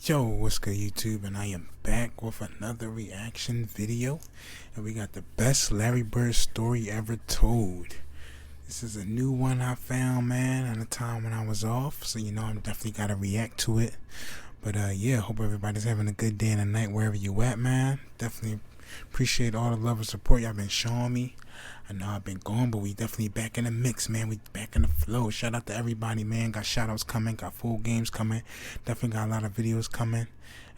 Yo, what's good YouTube? And I am back with another reaction video. And we got the best Larry Bird story ever told. This is a new one I found, man, at a time when I was off. So, you know, I'm definitely got to react to it. But, yeah, hope everybody's having a good day and a night wherever you at, man. Definitely appreciate all the love and support y'all been showing me. I know I've been gone, but we definitely back in the mix, man. We back in the flow. Shout out to everybody, man. Got shout outs coming, got full games coming. Definitely got a lot of videos coming.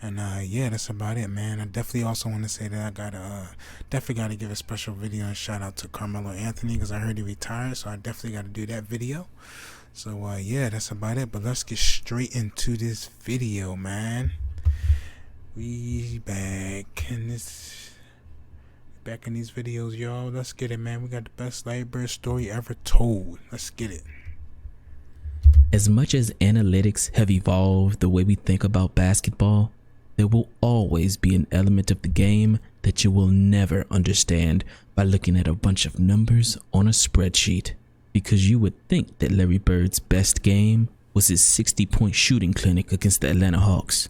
And yeah, that's about it, man. I definitely also want to say that I gotta definitely gotta give a special video and shout out to Carmelo Anthony, because I heard he retired, so I definitely gotta do that video. So yeah, that's about it. But let's get straight into this video, man. We back in these videos, y'all. Let's get it, man. We got the best Larry Bird story ever told. Let's get it. As much as analytics have evolved the way we think about basketball, there will always be an element of the game that you will never understand by looking at a bunch of numbers on a spreadsheet. Because you would think that Larry Bird's best game was his 60-point shooting clinic against the Atlanta Hawks.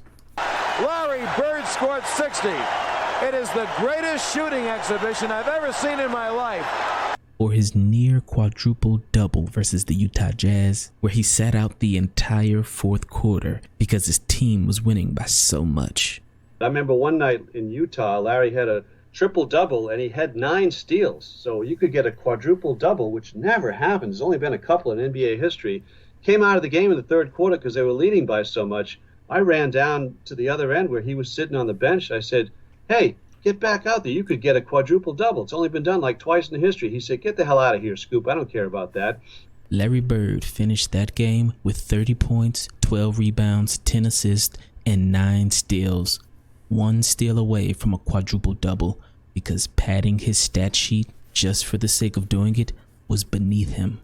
Larry Bird scored 60. It is the greatest shooting exhibition I've ever seen in my life. Or his near quadruple double versus the Utah Jazz, where he sat out the entire fourth quarter because his team was winning by so much. I remember one night in Utah, Larry had a triple double and he had 9 steals. So you could get a quadruple double, which never happens. There's only been a couple in NBA history. Came out of the game in the third quarter because they were leading by so much. I ran down to the other end where he was sitting on the bench. I said, "Hey, get back out there. You could get a quadruple double. It's only been done like twice in history." He said, "Get the hell out of here, Scoop. I don't care about that." Larry Bird finished that game with 30 points, 12 rebounds, 10 assists, and 9 steals. One steal away from a quadruple double, because padding his stat sheet just for the sake of doing it was beneath him.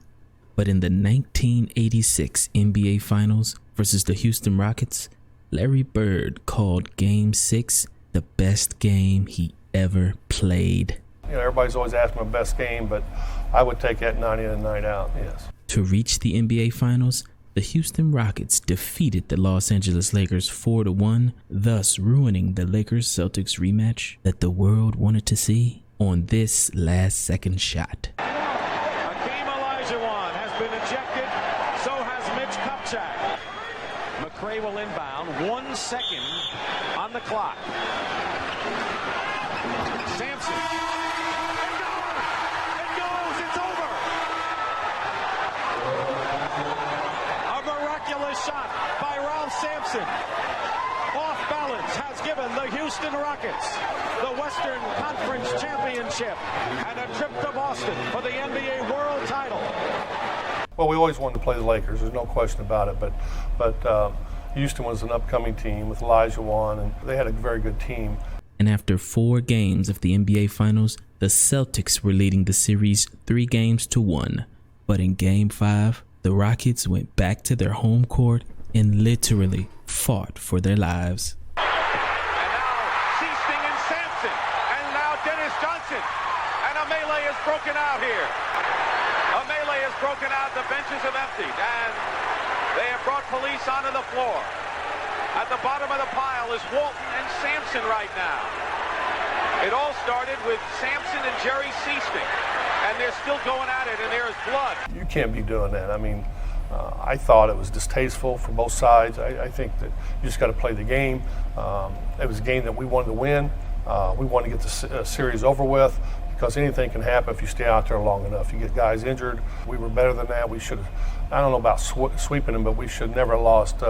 But in the 1986 NBA Finals versus the Houston Rockets, Larry Bird called Game 6 the best game he ever played. You know, everybody's always asking my best game, but I would take that night in and night out, yes. To reach the NBA Finals, the Houston Rockets defeated the Los Angeles Lakers 4-1, thus ruining the Lakers-Celtics rematch that the world wanted to see on this last-second shot. Been ejected, so has Mitch Kupchak. McRae will inbound, 1 second on the clock. Sampson. It goes, it's over. A miraculous shot by Ralph Sampson. Off balance has given the Houston Rockets the Western Conference Championship and a trip to Boston for the NBA World Title. Well, we always wanted to play the Lakers. There's no question about it. But Houston was an upcoming team with Elijah Wan, and they had a very good team. And after 4 games of the NBA Finals, the Celtics were leading the series 3-1. But in Game 5, the Rockets went back to their home court and literally fought for their lives. And now Seasting and Sampson, and now Dennis Johnson, and a melee is broken out here. A melee is broken out, the benches have emptied, and they have brought police onto the floor. At the bottom of the pile is Walton and Sampson right now. It all started with Sampson and Jerry Seasting, and they're still going at it, and there is blood. You can't be doing that. I mean, I thought it was distasteful for both sides. I think that you just got to play the game. It was a game that we wanted to win. We wanted to get the series over with, because anything can happen if you stay out there long enough. You get guys injured. We were better than that. We should have, I don't know about sweeping them, but we should never have lost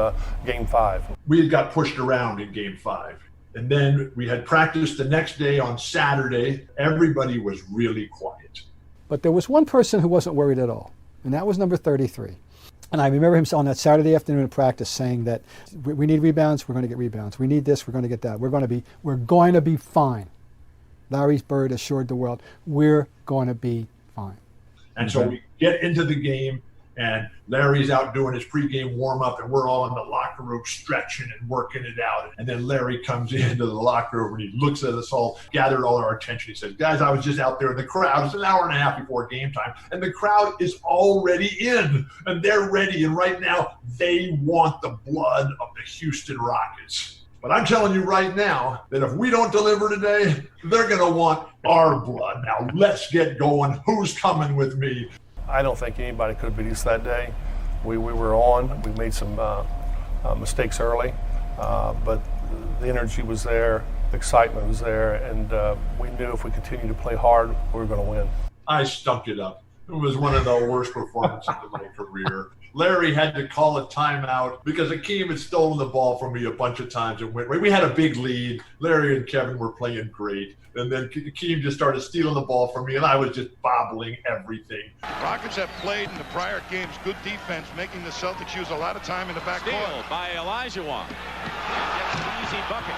Game 5. We had got pushed around in Game 5. And then we had practice the next day on Saturday. Everybody was really quiet. But there was one person who wasn't worried at all, and that was number 33. And I remember him on that Saturday afternoon of practice saying that we need rebounds, we're going to get rebounds. We need this, we're going to get that. We're going to be fine. Larry Bird assured the world, we're going to be fine. And so we get into the game, and Larry's out doing his pregame warm-up, and we're all in the locker locker room stretching and working it out. And then Larry comes into the locker room and he looks at us all, gathered all our attention. He says, guys, I was just out there in the crowd. It's an hour and a half before game time. And the crowd is already in and they're ready. And right now they want the blood of the Houston Rockets. But I'm telling you right now that if we don't deliver today, they're going to want our blood. Now let's get going. Who's coming with me? I don't think anybody could beat us that day. We were on. We made some mistakes early, but the energy was there, the excitement was there, and we knew if we continued to play hard, we were going to win. I stunk it up. It was one of the worst performances of my career. Larry had to call a timeout because Akeem had stolen the ball from me a bunch of times and went right. We had a big lead. Larry and Kevin were playing great. And then Akeem just started stealing the ball from me, and I was just bobbling everything. Rockets have played in the prior games good defense, making the Celtics use a lot of time in the back court. Steal by Olajuwon. Gets an easy bucket.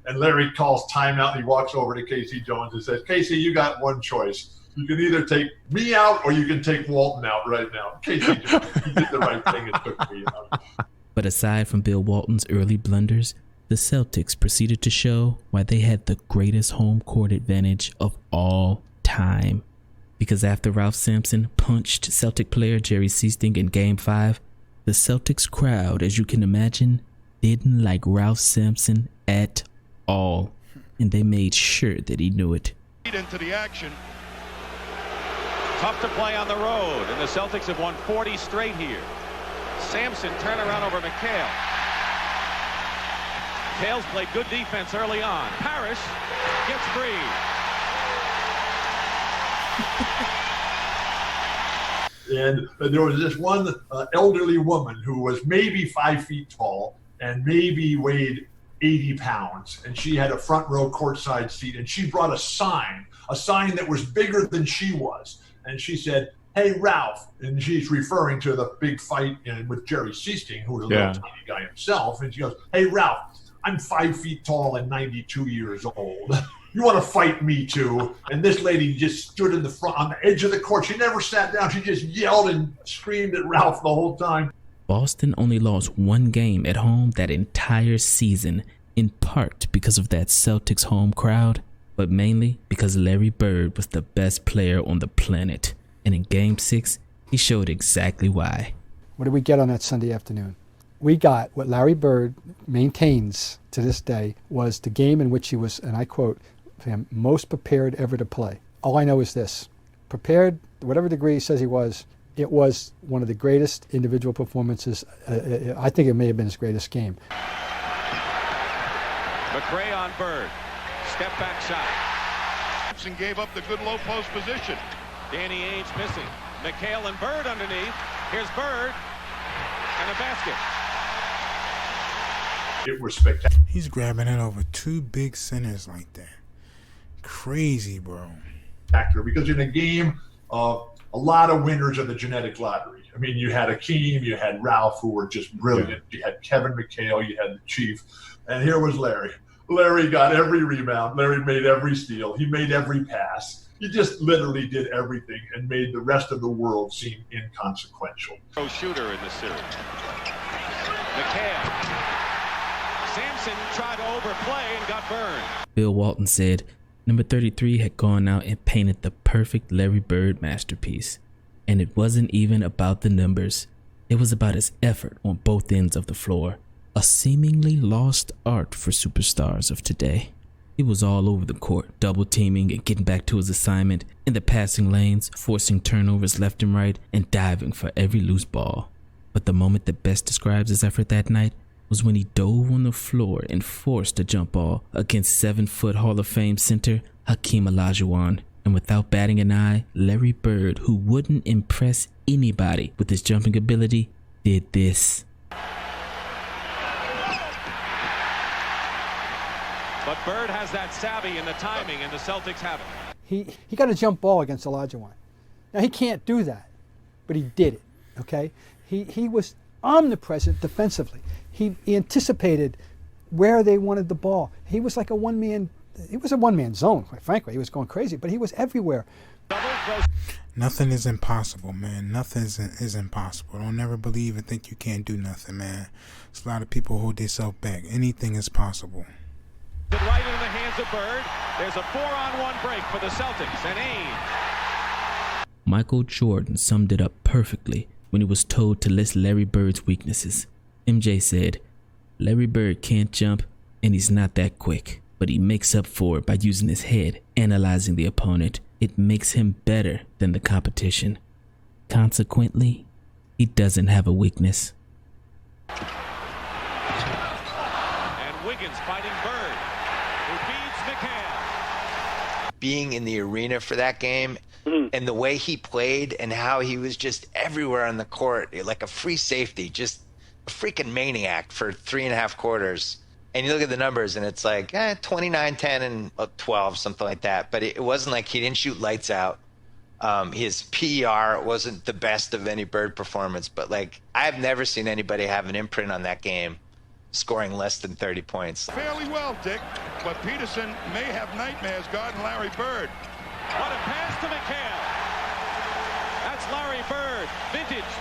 And Larry calls timeout, and he walks over to Casey Jones and says, Casey, you got one choice. You can either take me out or you can take Walton out right now. Casey Jones, he did the right thing and took me out. But aside from Bill Walton's early blunders, the Celtics proceeded to show why they had the greatest home court advantage of all time. Because after Ralph Sampson punched Celtic player Jerry Seasting in Game 5, the Celtics crowd, as you can imagine, didn't like Ralph Sampson at all. And they made sure that he knew it. Into the action. Tough to play on the road, and the Celtics have won 40 straight here. Sampson turnaround over McHale. McHale's played good defense early on. Parrish gets free. And there was this one elderly woman who was maybe 5 feet tall and maybe weighed 80 pounds. And she had a front row courtside seat, and she brought a sign that was bigger than she was. And she said, hey, Ralph, and she's referring to the big fight with Jerry Seasting, who was a little tiny guy himself. And she goes, hey, Ralph, I'm 5 feet tall and 92 years old. You want to fight me too? And this lady just stood in the front on the edge of the court. She never sat down. She just yelled and screamed at Ralph the whole time. Boston only lost one game at home that entire season, in part because of that Celtics home crowd, but mainly because Larry Bird was the best player on the planet. And in Game 6, he showed exactly why. What did we get on that Sunday afternoon? We got what Larry Bird maintains to this day was the game in which he was, and I quote him, most prepared ever to play. All I know is this: prepared, whatever degree he says he was, it was one of the greatest individual performances. I think it may have been his greatest game. McRae on Bird. Step back shot. Thompson gave up the good low post position. Danny Ainge missing. McHale and Bird underneath. Here's Bird. And a basket. It was spectacular. He's grabbing it over two big centers like that. Crazy, bro. Because in a game of a lot of winners of the genetic lottery, I mean, you had Akeem, you had Ralph, who were just brilliant. You had Kevin McHale, you had the Chief, and here was Larry. Larry got every rebound. Larry made every steal. He made every pass. He just literally did everything and made the rest of the world seem inconsequential. Shooter in the series. McHale. Sampson tried to overplay and got burned. Bill Walton said number 33 had gone out and painted the perfect Larry Bird masterpiece. And it wasn't even about the numbers. It was about his effort on both ends of the floor. A seemingly lost art for superstars of today. He was all over the court, double teaming and getting back to his assignment, in the passing lanes, forcing turnovers left and right, and diving for every loose ball. But the moment that best describes his effort that night was when he dove on the floor and forced a jump ball against 7-foot Hall of Fame center Hakeem Olajuwon. And without batting an eye, Larry Bird, who wouldn't impress anybody with his jumping ability, did this. But Bird has that savvy and the timing, and the Celtics have it. He got a jump ball against Olajuwon. Now, he can't do that, but he did it, okay? He was omnipresent defensively. He anticipated where they wanted the ball. He was like a one-man zone, quite frankly. He was going crazy, but he was everywhere. Nothing is impossible, man. Nothing is impossible. Don't ever believe and think you can't do nothing, man. There's a lot of people who hold themselves back. Anything is possible. Right into the hands of Bird. There's a 4-on-1 break for the Celtics. And Ainge. Michael Jordan summed it up perfectly when he was told to list Larry Bird's weaknesses. MJ said, "Larry Bird can't jump and he's not that quick, but he makes up for it by using his head, analyzing the opponent. It makes him better than the competition. Consequently, he doesn't have a weakness." And Wiggins fighting Bird, who feeds McHale. Being in the arena for that game and the way he played and how he was just everywhere on the court, like a free safety, just a freaking maniac for 3.5 quarters. And you look at the numbers and it's like 29, 10, and 12, something like that. But it wasn't like he didn't shoot lights out. His PER wasn't the best of any Bird performance. But, like, I've never seen anybody have an imprint on that game scoring less than 30 points. Fairly well, Dick, but Peterson may have nightmares guarding Larry Bird. What a pass to McHale. That's Larry Bird. Vintage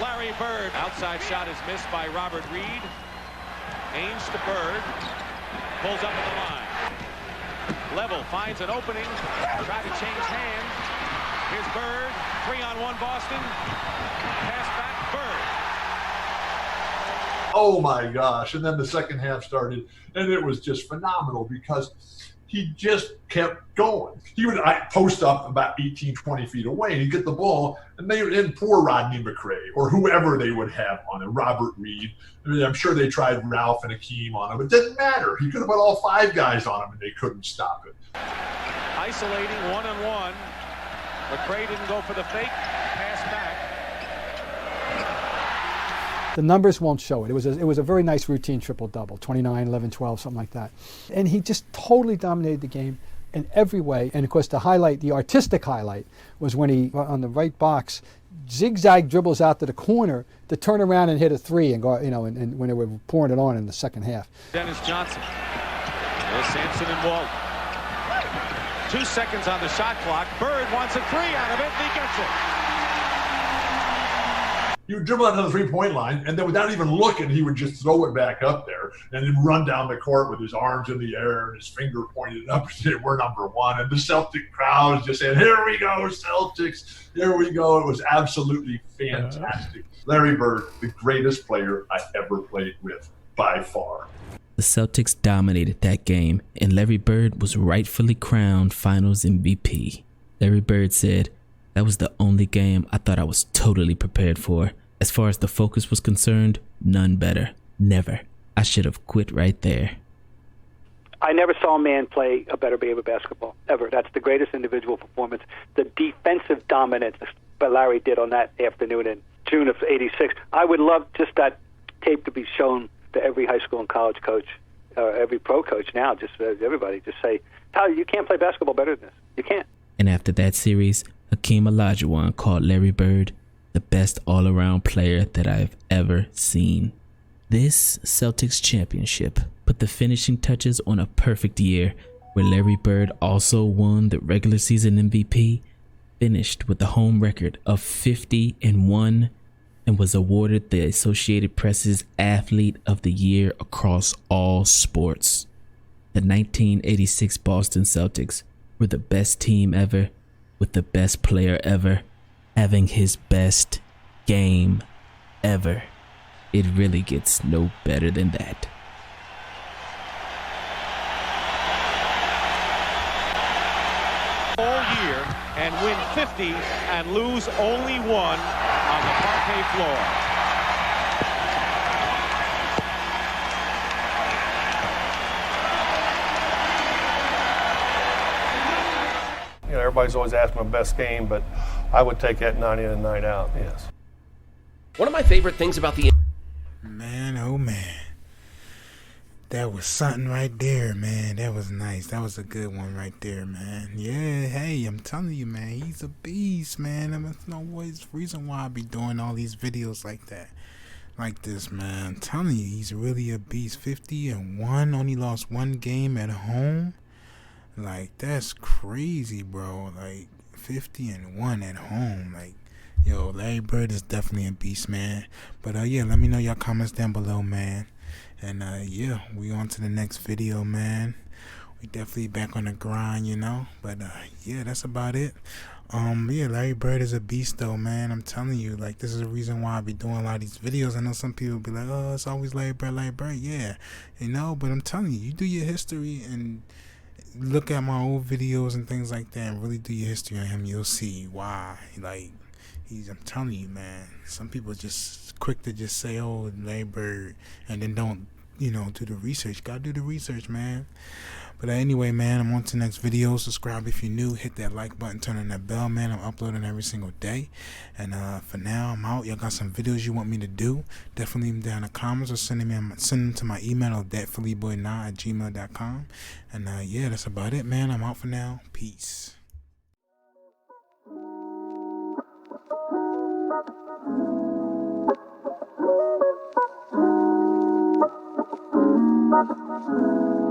Larry Bird. Outside shot is missed by Robert Reed. Ainge to Bird, pulls up at the line. Level finds an opening, try to change hands. Here's Bird, 3-on-1 Boston. Pass back, Bird. Oh my gosh. And then the second half started, and it was just phenomenal because he just kept going. He would post up about 18, 20 feet away, and he'd get the ball, and they would in poor Rodney McRae or whoever they would have on it, Robert Reed. I mean, I'm sure they tried Ralph and Akeem on him. It didn't matter. He could have put all 5 guys on him, and they couldn't stop it. Isolating 1-on-1. McRae didn't go for the fake. Pass back. The numbers won't show it. It was a very nice routine triple-double, 29, 11, 12, something like that. And he just totally dominated the game in every way. And, of course, the artistic highlight, was when he, on the right box, zigzag dribbles out to the corner to turn around and hit a 3 and go, and when they were pouring it on in the second half. Dennis Johnson. There's Sampson and Walt. 2 seconds on the shot clock. Bird wants a 3 out of it, and he gets it. He would dribble out to the three-point line, and then without even looking, he would just throw it back up there and then run down the court with his arms in the air and his finger pointed up and say, "We're number one." And the Celtic crowd is just saying, "Here we go, Celtics. Here we go." It was absolutely fantastic. Larry Bird, the greatest player I ever played with, by far. The Celtics dominated that game, and Larry Bird was rightfully crowned Finals MVP. Larry Bird said, "That was the only game I thought I was totally prepared for. As far as the focus was concerned, none better. Never. I should have quit right there." I never saw a man play a better game of basketball, ever. That's the greatest individual performance. The defensive dominance that Larry did on that afternoon in June of '86. I would love just that tape to be shown to every high school and college coach, every pro coach now, just everybody, just say, "How you can't play basketball better than this. You can't." And after that series, Hakeem Olajuwon called Larry Bird the best all-around player that I've ever seen. This Celtics championship put the finishing touches on a perfect year where Larry Bird also won the regular season MVP, finished with a home record of 50-1, and was awarded the Associated Press's Athlete of the Year across all sports. The 1986 Boston Celtics were the best team ever, with the best player ever having his best game ever. It really gets no better than that. All year and win 50 and lose only 1 on the parquet floor. You know, everybody's always asking my best game, but I would take that night in and night out, yes. One of my favorite things about the... Man, oh man. That was something right there, man. That was nice. That was a good one right there, man. Yeah, hey, I'm telling you, man, he's a beast, man. There's no reason why I be doing all these videos like that. Like this, man. I'm telling you, he's really a beast. 50-1, only lost 1 game at home. Like, that's crazy, bro. Like, 50-1 at home. Like, yo, Larry Bird is definitely a beast, man. But yeah, let me know your comments down below, man. And yeah, we on to the next video, man. We definitely back on the grind, you know. But yeah, that's about it. Yeah, Larry Bird is a beast, though, man. I'm telling you, like, this is the reason why I be doing a lot of these videos. I know some people be like, oh, it's always Larry Bird, Larry Bird. Yeah, you know, but I'm telling you, you do your history and look at my old videos and things like that and really do your history on him. You'll see why. Like, I'm telling you, man, some people just quick to just say, oh, Larry Bird, and then don't, you know, do the research. Gotta do the research, man. But anyway, man, I'm on to the next video. Subscribe if you're new. Hit that like button. Turn on that bell, man. I'm uploading every single day. And for now, I'm out. Y'all got some videos you want me to do? Definitely leave them down in the comments or send them to my email at DATPHILLYBOINAH@gmail.com. And yeah, that's about it, man. I'm out for now. Peace. Thank you.